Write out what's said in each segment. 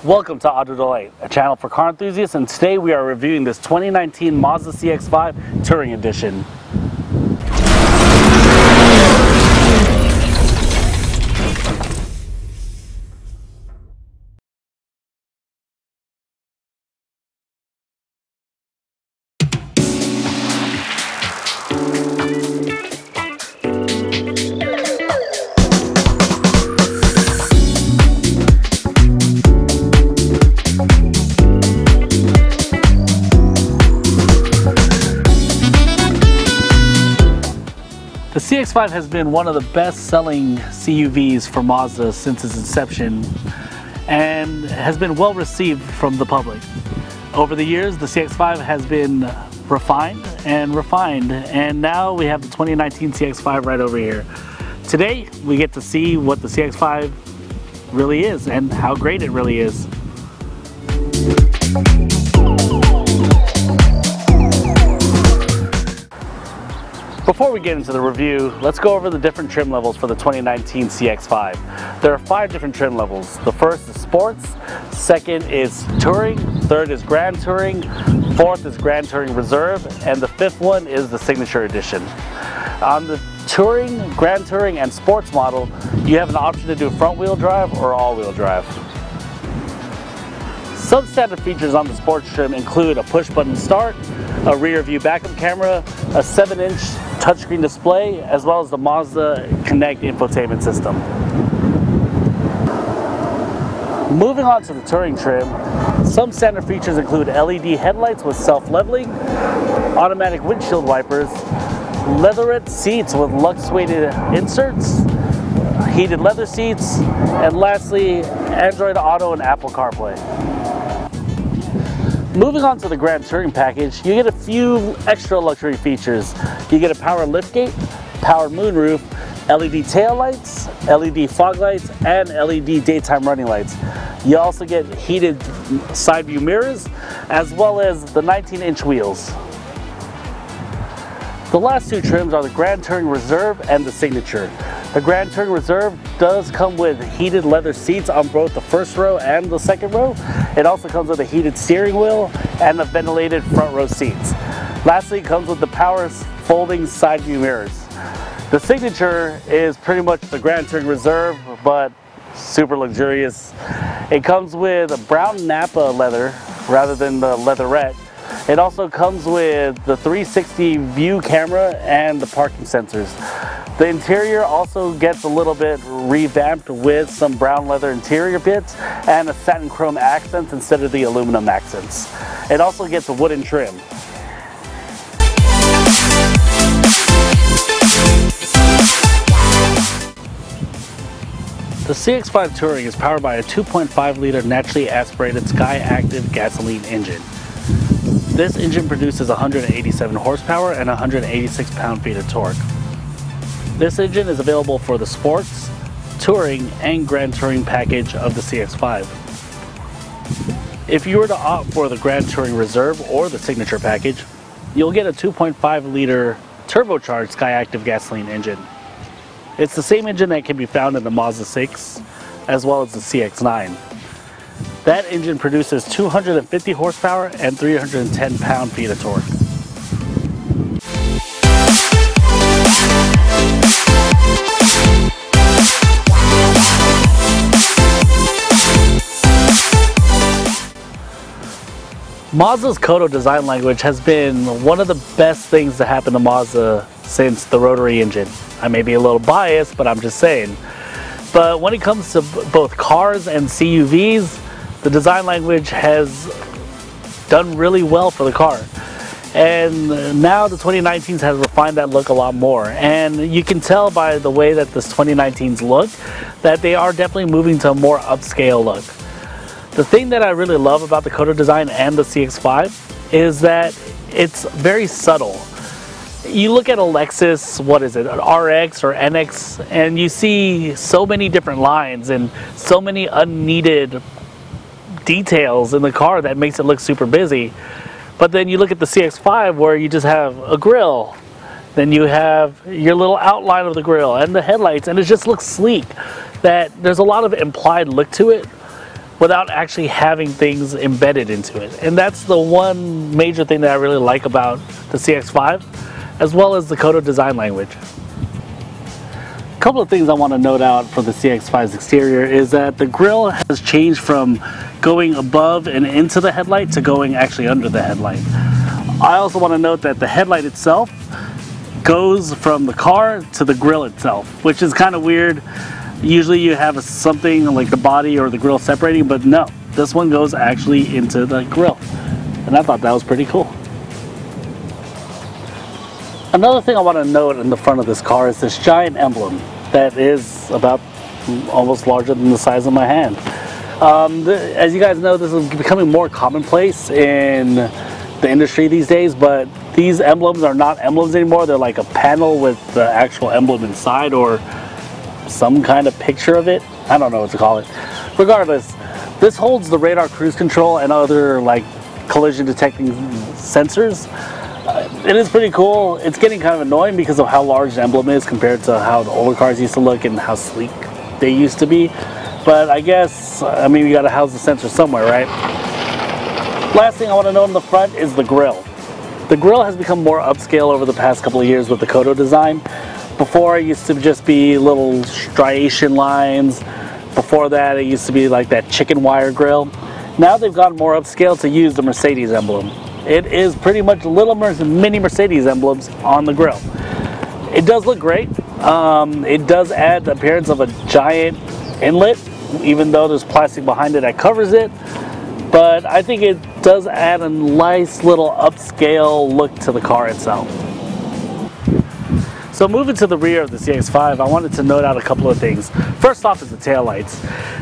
Welcome to AutoDelightyt, a channel for car enthusiasts, and today we are reviewing this 2019 Mazda CX-5 Touring Edition. The CX-5 has been one of the best-selling CUVs for Mazda since its inception and has been well received from the public. Over the years, the CX-5 has been refined, and now we have the 2019 CX-5 right over here. Today, we get to see what the CX-5 really is and how great it really is. Before we get into the review, let's go over the different trim levels for the 2019 CX-5. There are 5 different trim levels. The first is Sports, second is Touring, third is Grand Touring, fourth is Grand Touring Reserve, and the fifth one is the Signature Edition. On the Touring, Grand Touring, and Sports model, you have an option to do front-wheel drive or all-wheel drive. Some standard features on the Sports trim include a push-button start, a rear-view backup camera, a 7-inch touchscreen display, as well as the Mazda Connect infotainment system. Moving on to the Touring trim, some standard features include LED headlights with self-leveling, automatic windshield wipers, leatherette seats with Lux-weighted inserts, heated leather seats, and lastly, Android Auto and Apple CarPlay. Moving on to the Grand Touring package, you get a few extra luxury features. You get a power liftgate, power moonroof, LED taillights, LED fog lights, and LED daytime running lights. You also get heated side view mirrors, as well as the 19-inch wheels. The last 2 trims are the Grand Touring Reserve and the Signature. The Grand Touring Reserve does come with heated leather seats on both the first row and the second row. It also comes with a heated steering wheel and the ventilated front row seats. Lastly, it comes with the power folding side view mirrors. The Signature is pretty much the Grand Touring Reserve, but super luxurious. It comes with a brown Napa leather rather than the leatherette. It also comes with the 360 view camera and the parking sensors. The interior also gets a little bit revamped with some brown leather interior bits and a satin chrome accents instead of the aluminum accents. It also gets a wooden trim. The CX-5 Touring is powered by a 2.5-liter naturally aspirated Sky Active gasoline engine. This engine produces 187 horsepower and 186 pound-feet of torque. This engine is available for the Sports, Touring, and Grand Touring package of the CX-5. If you were to opt for the Grand Touring Reserve or the Signature package, you'll get a 2.5-liter turbocharged Sky Active gasoline engine. It's the same engine that can be found in the Mazda CX as well as the CX-9. That engine produces 250 horsepower and 310 pound-feet of torque. Mazda's Kodo design language has been one of the best things to happen to Mazda since the rotary engine. I may be a little biased, but I'm just saying. But when it comes to both cars and CUVs, the design language has done really well for the car. And now the 2019s has refined that look a lot more. And you can tell by the way that this 2019s look that they are definitely moving to a more upscale look. The thing that I really love about the Kodo design and the CX-5 is that it's very subtle. You look at a Lexus, what is it, an RX or NX, and you see so many different lines and so many unneeded details in the car that makes it look super busy. But then you look at the CX-5 where you just have a grille, then you have your little outline of the grille and the headlights, and it just looks sleek. That there's a lot of implied look to it, without actually having things embedded into it. And that's the one major thing that I really like about the CX-5, as well as the Kodo design language. A couple of things I want to note out for the CX-5's exterior is that the grille has changed from going above and into the headlight to going actually under the headlight. I also want to note that the headlight itself goes from the car to the grille itself, which is kind of weird. Usually you have something like the body or the grille separating, but no, this one goes actually into the grille. And I thought that was pretty cool. Another thing I want to note in the front of this car is this giant emblem that is about almost larger than the size of my hand. As you guys know, this is becoming more commonplace in the industry these days, but these emblems are not emblems anymore. They're like a panel with the actual emblem inside, or some kind of picture of it. I don't know what to call it. Regardless, this holds the radar cruise control and other like collision detecting sensors. It is pretty cool. It's getting kind of annoying because of how large the emblem is compared to how the older cars used to look and how sleek they used to be. But I guess, I mean, you gotta house the sensor somewhere, right? Last thing I want to note in the front is the grille. The grille has become more upscale over the past couple of years with the Kodo design. Before, it used to just be little striation lines. Before that, it used to be like that chicken wire grille. Now they've gotten more upscale to use the Mercedes emblem. It is pretty much little mini Mercedes emblems on the grille. It does look great. It does add the appearance of a giant inlet, even though there's plastic behind it that covers it. But I think it does add a nice little upscale look to the car itself. So moving to the rear of the CX-5, I wanted to note out a couple of things. First off is the taillights.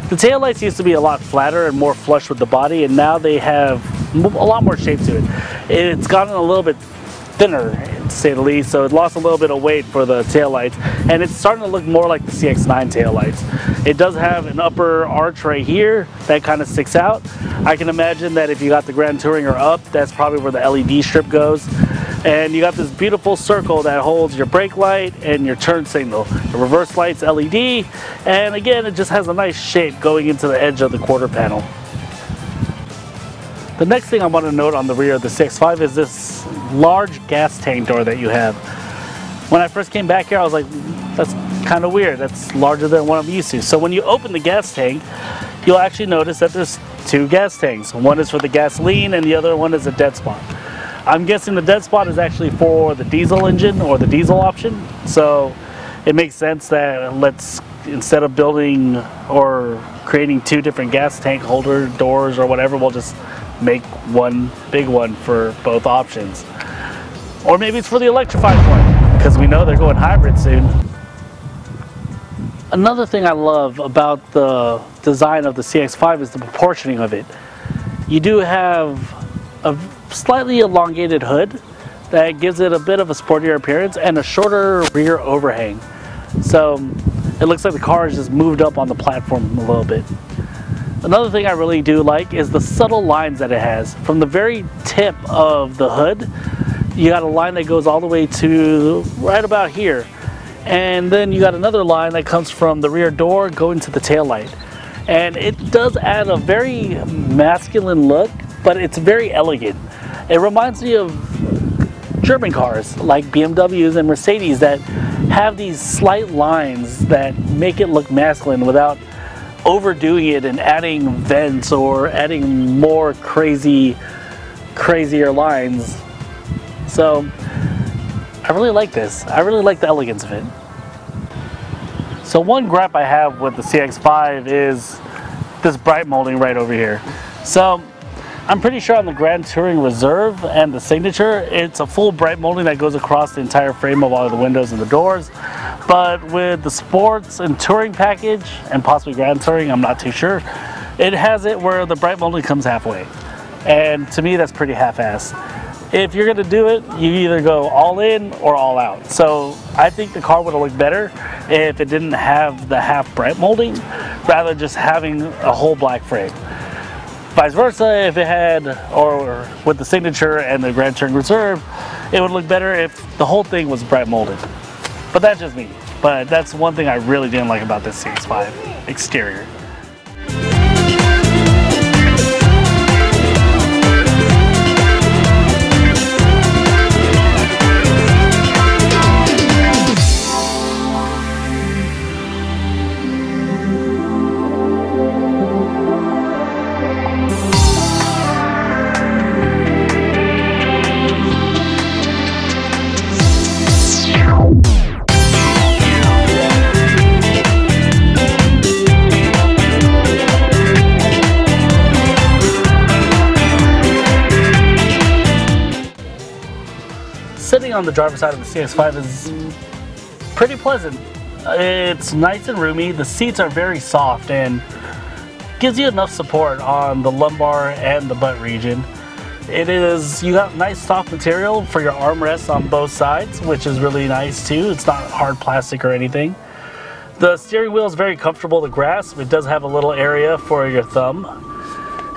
The taillights used to be a lot flatter and more flush with the body, and now they have a lot more shape to it. It's gotten a little bit thinner, to say the least, so it lost a little bit of weight for the taillights, and it's starting to look more like the CX-9 taillights. It does have an upper arch right here that kind of sticks out. I can imagine that if you got the Grand Touring up, that's probably where the LED strip goes. And you got this beautiful circle that holds your brake light and your turn signal. The reverse light's LED, and again, it just has a nice shape going into the edge of the quarter panel. The next thing I want to note on the rear of the CX-5 is this large gas tank door that you have. When I first came back here, I was like, that's kind of weird. That's larger than what I'm used to. So when you open the gas tank, you'll actually notice that there's two gas tanks. One is for the gasoline and the other one is a dead spot. I'm guessing the dead spot is actually for the diesel engine or the diesel option. So it makes sense that instead of building or creating two different gas tank holder doors or whatever, we'll just make one big one for both options. Or maybe it's for the electrified one, because we know they're going hybrid soon. Another thing I love about the design of the CX-5 is the proportioning of it. You do have a slightly elongated hood that gives it a bit of a sportier appearance and a shorter rear overhang. So it looks like the car is just moved up on the platform a little bit. Another thing I really do like is the subtle lines that it has. From the very tip of the hood, you got a line that goes all the way to right about here. And then you got another line that comes from the rear door going to the taillight. And it does add a very masculine look, but it's very elegant. It reminds me of German cars like BMWs and Mercedes that have these slight lines that make it look masculine without overdoing it and adding vents or adding more crazier lines. So I really like this. I really like the elegance of it. So one gripe I have with the CX-5 is this bright molding right over here. So I'm pretty sure on the Grand Touring Reserve and the Signature, it's a full bright molding that goes across the entire frame of all of the windows and the doors. But with the Sports and Touring package, and possibly Grand Touring, I'm not too sure, it has it where the bright molding comes halfway. And to me, that's pretty half-assed. If you're gonna do it, you either go all in or all out. So I think the car would have looked better if it didn't have the half bright molding, rather than just having a whole black frame. Vice versa, if it had, or with the Signature and the Grand Touring Reserve, it would look better if the whole thing was bright molded. But that's just me. But that's one thing I really didn't like about this CX-5 exterior. on the driver's side of the CX-5 is pretty pleasant. It's nice and roomy. The seats are very soft and gives you enough support on the lumbar and the butt region. You got nice soft material for your armrests on both sides, which is really nice too. It's not hard plastic or anything. The steering wheel is very comfortable to grasp. It does have a little area for your thumb.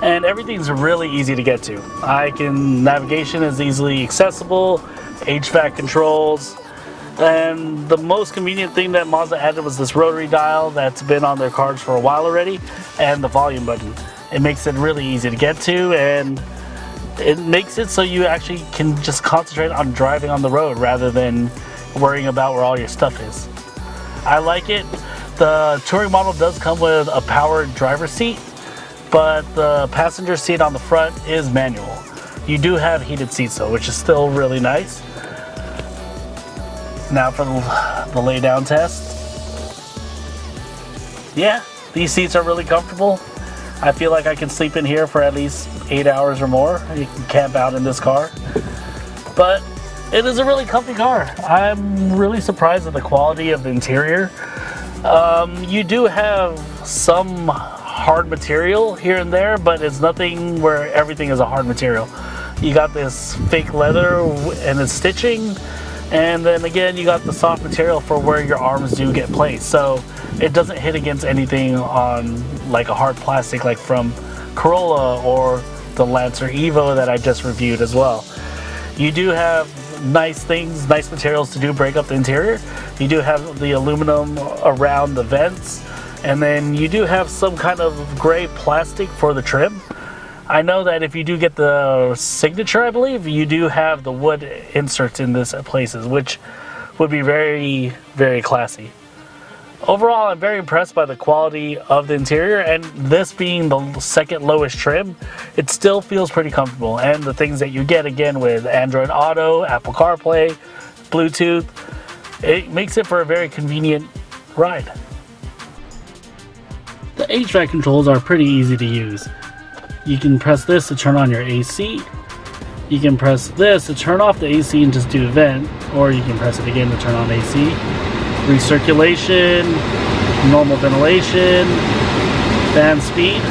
And everything's really easy to get to. Navigation is easily accessible, HVAC controls, and the most convenient thing that Mazda added was this rotary dial that's been on their cars for a while already, and the volume button. It makes it really easy to get to, and it makes it so you actually can just concentrate on driving on the road rather than worrying about where all your stuff is. I like it. The touring model does come with a powered driver's seat, but the passenger seat on the front is manual. You do have heated seats though, which is still really nice. Now for the lay down test. Yeah, these seats are really comfortable. I feel like I can sleep in here for at least 8 hours or more. You can camp out in this car. But it is a really comfy car. I'm really surprised at the quality of the interior. You do have some hard material here and there, but it's nothing where everything is a hard material. You got this fake leather and it's stitching, and then again you got the soft material for where your arms do get placed, so it doesn't hit against anything on like a hard plastic like from Corolla or the Lancer Evo that I just reviewed as well. You do have nice things, nice materials to do break up the interior. You do have the aluminum around the vents, and then you do have some kind of gray plastic for the trim. I know that if you do get the Signature, I believe, you do have the wood inserts in this places, which would be very, very classy. Overall, I'm very impressed by the quality of the interior, and this being the second lowest trim, it still feels pretty comfortable. And the things that you get again with Android Auto, Apple CarPlay, Bluetooth, it makes it for a very convenient ride. The HVAC controls are pretty easy to use. You can press this to turn on your AC. You can press this to turn off the AC and just do vent, or you can press it again to turn on AC. Recirculation, normal ventilation, fan speed,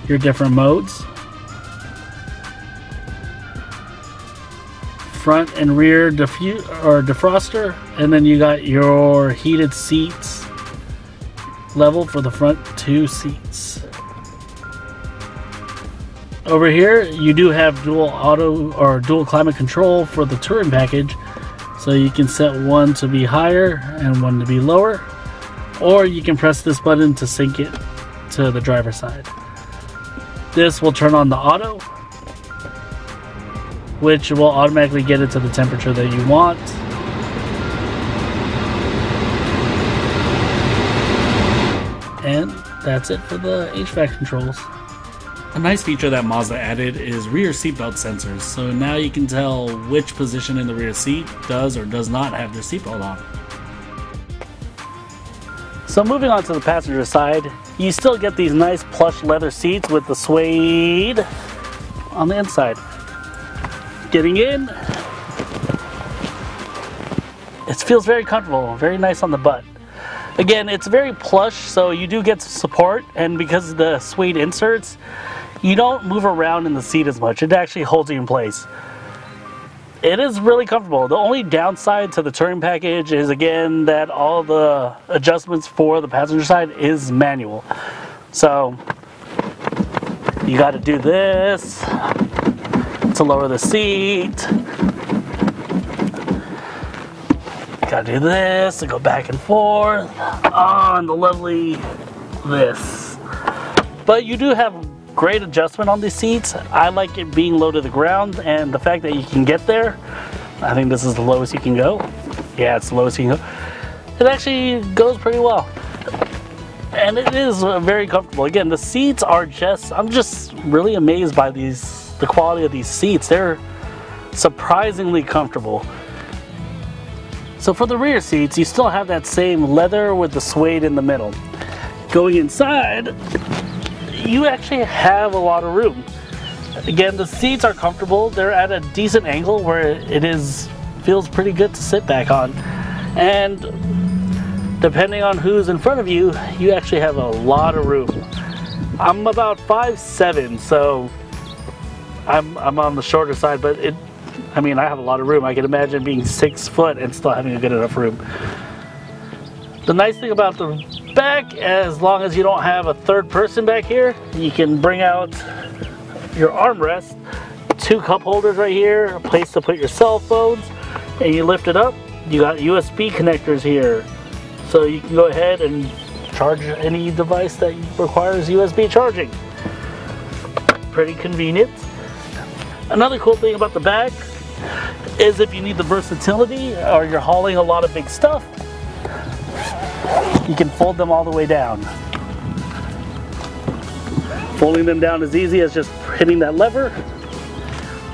your different modes, front and rear defroster, and then you got your heated seats level for the front two seats. Over here you do have dual climate control for the touring package, so you can set one to be higher and one to be lower, or you can press this button to sync it to the driver's side. This will turn on the auto, which will automatically get it to the temperature that you want. And that's it for the HVAC controls. A nice feature that Mazda added is rear seatbelt sensors, so now you can tell which position in the rear seat does or does not have their seatbelt on. So moving on to the passenger side, you still get these nice plush leather seats with the suede on the inside. Getting in, it feels very comfortable, very nice on the butt. Again, it's very plush, so you do get support, and because of the suede inserts, you don't move around in the seat as much. It actually holds you in place. It is really comfortable. The only downside to the touring package is, again, that all the adjustments for the passenger side is manual. So you got to do this to lower the seat. Got to do this to go back and forth. Oh, and the lovely this. But you do have great adjustment on these seats. I like it being low to the ground, and the fact that you can get there. I think this is the lowest you can go. Yeah, it's the lowest you can go. It actually goes pretty well, and it is very comfortable. Again, the seats are I'm just really amazed by the quality of these seats. They're surprisingly comfortable. So for the rear seats, you still have that same leather with the suede in the middle. Going inside, you actually have a lot of room. Again, the seats are comfortable. They're at a decent angle where feels pretty good to sit back on. And depending on who's in front of you, you actually have a lot of room. I'm about 5'7", so I'm on the shorter side, but I mean, I have a lot of room. I can imagine being 6 foot and still having a good enough room. The nice thing about the back, as long as you don't have a third person back here, you can bring out your armrest, 2 cup holders right here, a place to put your cell phones, and you lift it up, you got USB connectors here. So you can go ahead and charge any device that requires USB charging. Pretty convenient. Another cool thing about the back is if you need the versatility or you're hauling a lot of big stuff, you can fold them all the way down. Folding them down is easy as just hitting that lever,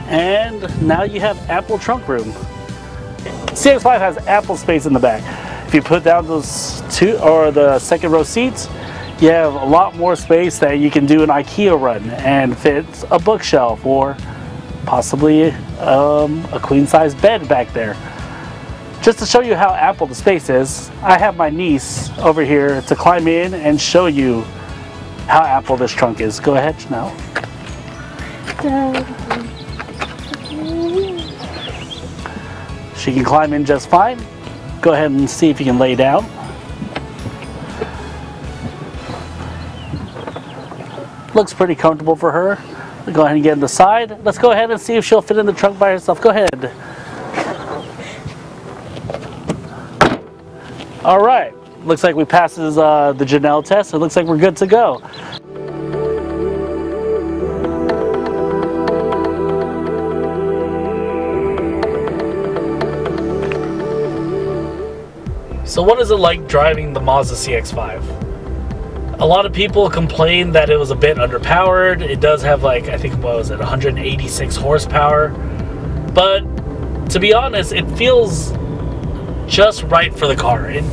and now you have ample trunk room. CX-5 has ample space in the back. If you put down those 2 or the second row seats, you have a lot more space that you can do an IKEA run and fit a bookshelf or possibly a queen size bed back there. Just to show you how ample the space is, I have my niece over here to climb in and show you how ample this trunk is. Go ahead, Chanel. She can climb in just fine. Go ahead and see if you can lay down. Looks pretty comfortable for her. Go ahead and get in the side. Let's go ahead and see if she'll fit in the trunk by herself. Go ahead. All right, looks like we passes the Janelle test. It looks like we're good to go. So what is it like driving the Mazda CX-5? A lot of people complain that it was a bit underpowered. It does have, like, I think, what was it, 186 horsepower. But to be honest, it feels just right for the car. It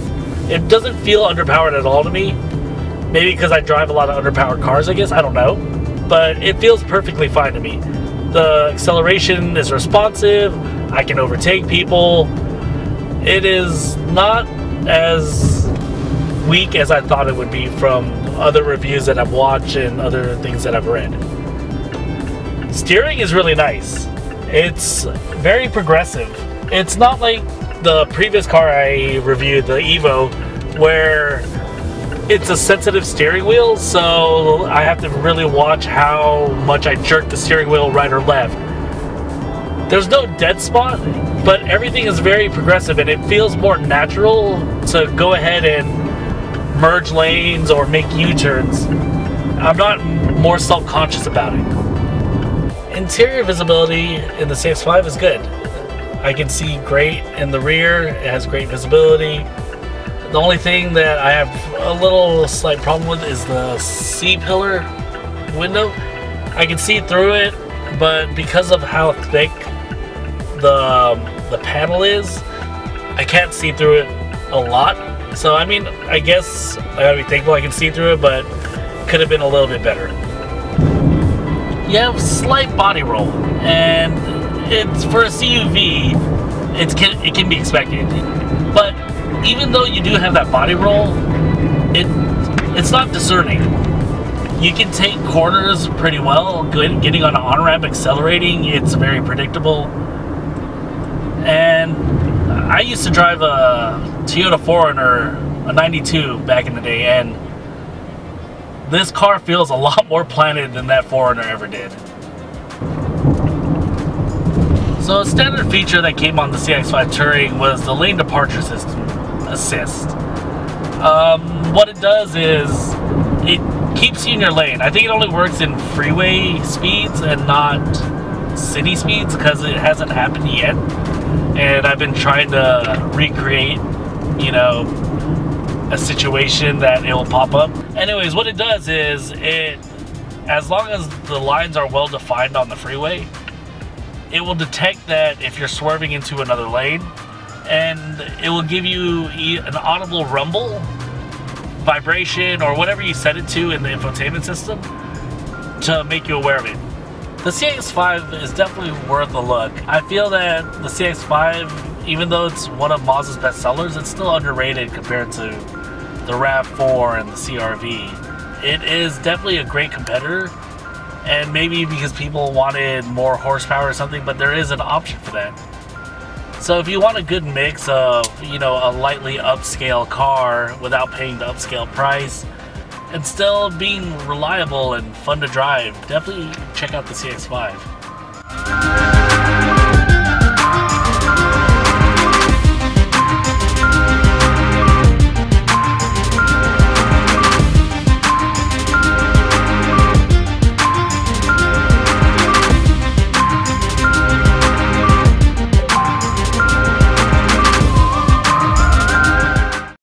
doesn't feel underpowered at all to me. Maybe because I drive a lot of underpowered cars, I guess, I don't know. But it feels perfectly fine to me. The acceleration is responsive. I can overtake people. It is not as weak as I thought it would be from other reviews that I've watched and other things that I've read. Steering is really nice. It's very progressive. It's not like the previous car I reviewed, the Evo, where it's a sensitive steering wheel, so I have to really watch how much I jerk the steering wheel right or left. There's no dead spot, but everything is very progressive and it feels more natural to go ahead and merge lanes or make U-turns. I'm not more self-conscious about it. Interior visibility in the CX-5 is good. I can see great in the rear. It has great visibility. The only thing that I have a little slight problem with is the C-pillar window. I can see through it, but because of how thick the panel is, I can't see through it a lot. So I mean, I guess I gotta be thankful I can see through it, but could have been a little bit better. You have slight body roll, and it's for a CUV, it can be expected. But even though you do have that body roll, it's not discerning. You can take corners pretty well. Getting on an on-ramp, accelerating, it's very predictable. And I used to drive a Toyota 4Runner, a 92 back in the day, and this car feels a lot more planted than that 4Runner ever did. So a standard feature that came on the CX-5 Touring was the lane departure system assist. What it does is it keeps you in your lane. I think it only works in freeway speeds and not city speeds because it hasn't happened yet. And I've been trying to recreate, you know, a situation that it will pop up. Anyways, what it does is as long as the lines are well defined on the freeway, it will detect that if you're swerving into another lane, and it will give you an audible rumble, vibration, or whatever you set it to in the infotainment system to make you aware of it. The CX-5 is definitely worth a look. I feel that the CX-5, even though it's one of Mazda's best sellers, it's still underrated compared to the RAV4 and the CR-V. It is definitely a great competitor, and maybe because people wanted more horsepower or something, but there is an option for that. So if you want a good mix of, you know, a lightly upscale car without paying the upscale price and still being reliable and fun to drive, definitely check out the CX-5.